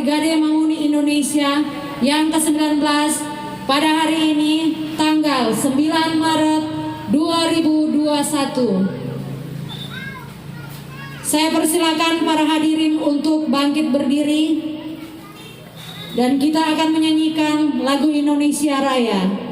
Brigade Manguni Indonesia yang ke-19 pada hari ini tanggal 9 Maret 2021. Saya persilakan para hadirin untuk bangkit berdiri dan kita akan menyanyikan lagu Indonesia Raya.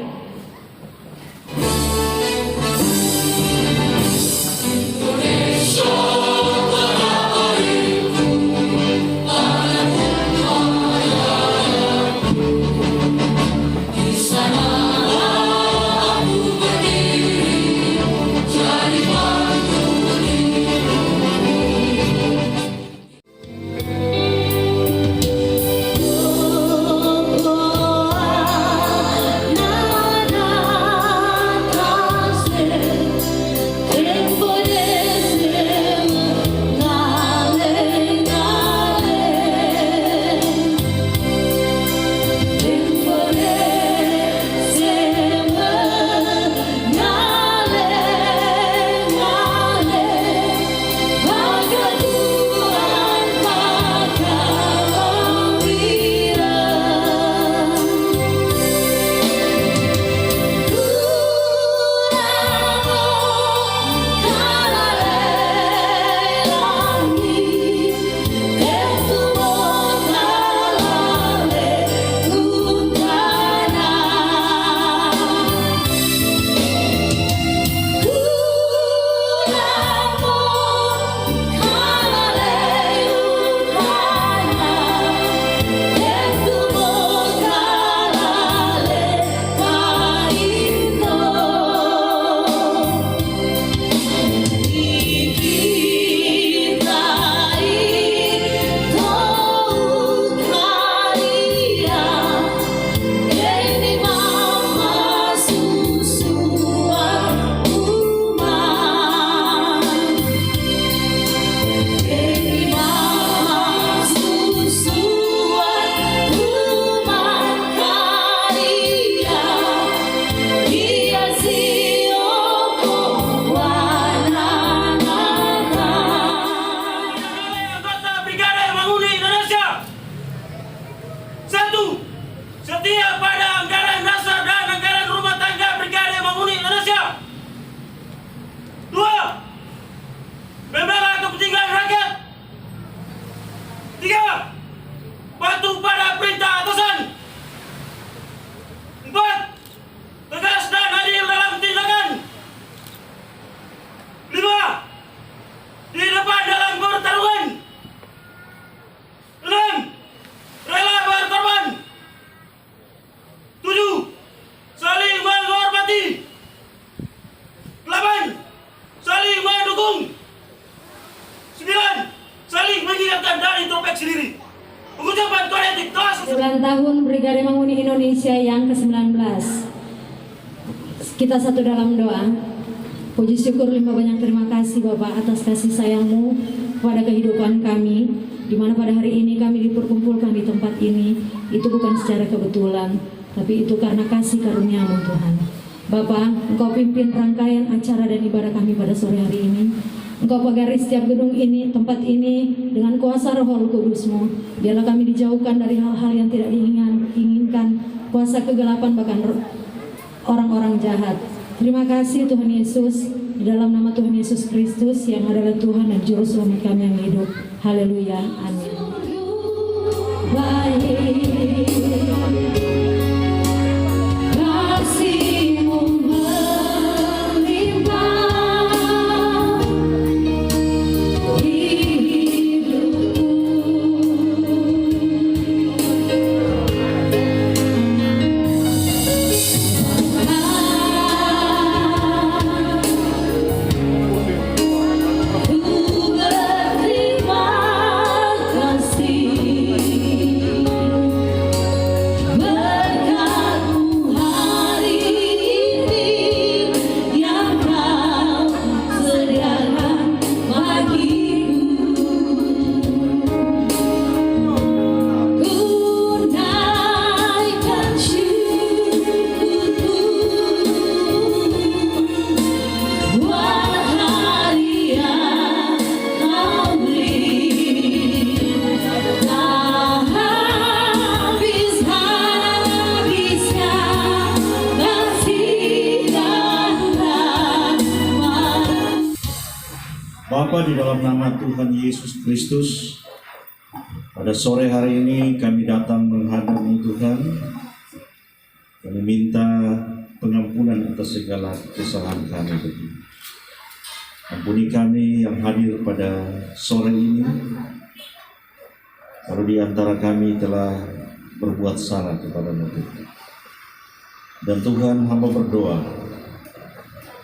Tahun Brigade Manguni Indonesia yang ke-19. Kita satu dalam doa. Puji syukur limpah banyak terima kasih Bapak atas kasih sayang-Mu pada kehidupan kami, di mana pada hari ini kami diperkumpulkan di tempat ini. Itu bukan secara kebetulan, tapi itu karena kasih karunia-Mu Tuhan. Bapak, Engkau pimpin rangkaian acara dan ibadah kami pada sore hari ini. Engkau pagari setiap gedung ini, tempat ini dengan kuasa Roh Kudus-Mu. Biarlah kami dijauhkan dari hal-hal yang tidak diinginkan, kuasa kegelapan bahkan orang-orang jahat. Terima kasih Tuhan Yesus, di dalam nama Tuhan Yesus Kristus yang adalah Tuhan dan Juru Selamat kami yang hidup. Haleluya, amin. Terima kasih. Bapa, di dalam nama Tuhan Yesus Kristus, pada sore hari ini kami datang menghadap-Mu Tuhan. Kami minta pengampunan atas segala kesalahan kami Tuhan. Ampuni kami yang hadir pada sore ini, kalau di antara kami telah berbuat salah kepada-Mu Tuhan. Dan Tuhan, hamba berdoa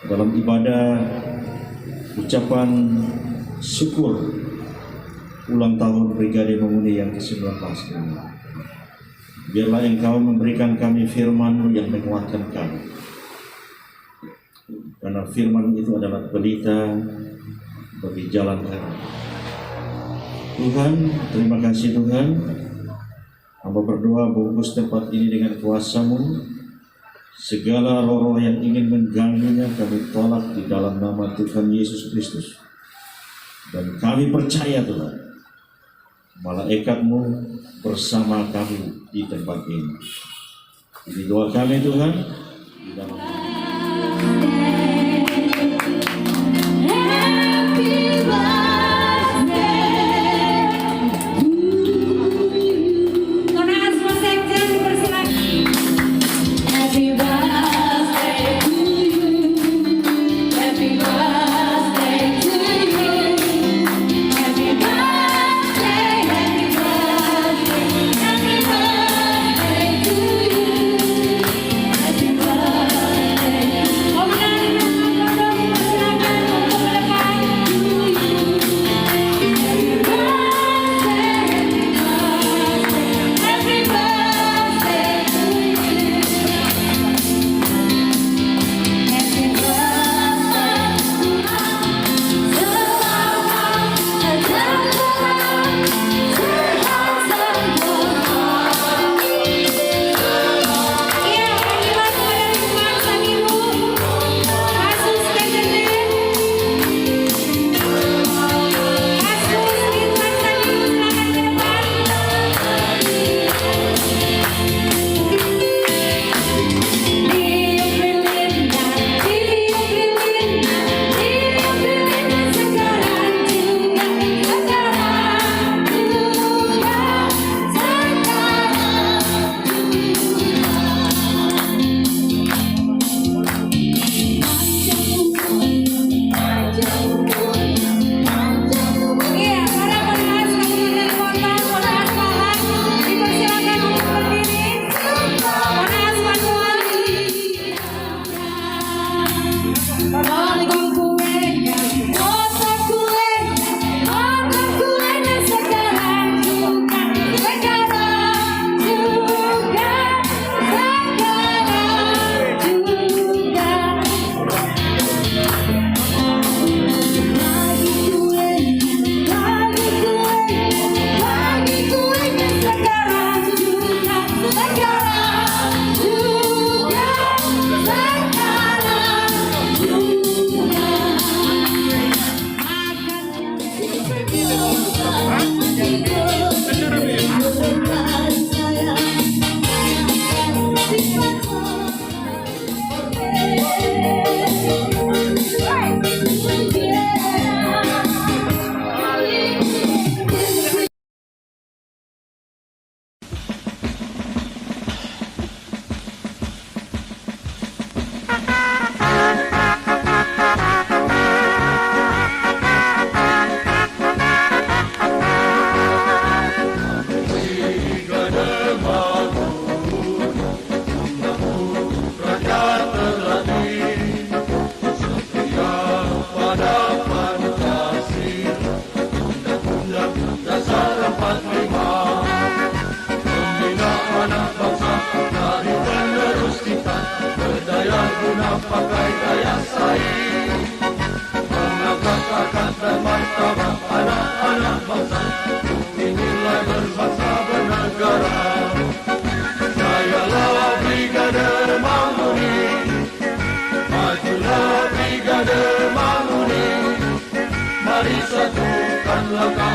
dalam ibadah ucapan syukur ulang tahun Brigade Memuni yang ke-19 ini. Biarlah Engkau memberikan kami firman-Mu yang menguatkan kami. Karena firman itu adalah pelita bagi jalan kami. Tuhan, terima kasih Tuhan. Hamba berdoa bungkus tempat ini dengan kuasa-Mu. Segala roh-roh yang ingin mengganggunya kami tolak di dalam nama Tuhan Yesus Kristus. Dan kami percaya Tuhan, malaikat-Mu bersama kami di tempat ini. Ini doa kami Tuhan, di dalam pakai daya saing, mengangkat harkat dan martabat anak-anak bangsa, nilai berbangsa bernegara. Jayalah Brigade Memuni, majulah Brigade Memuni, mari satukan langkah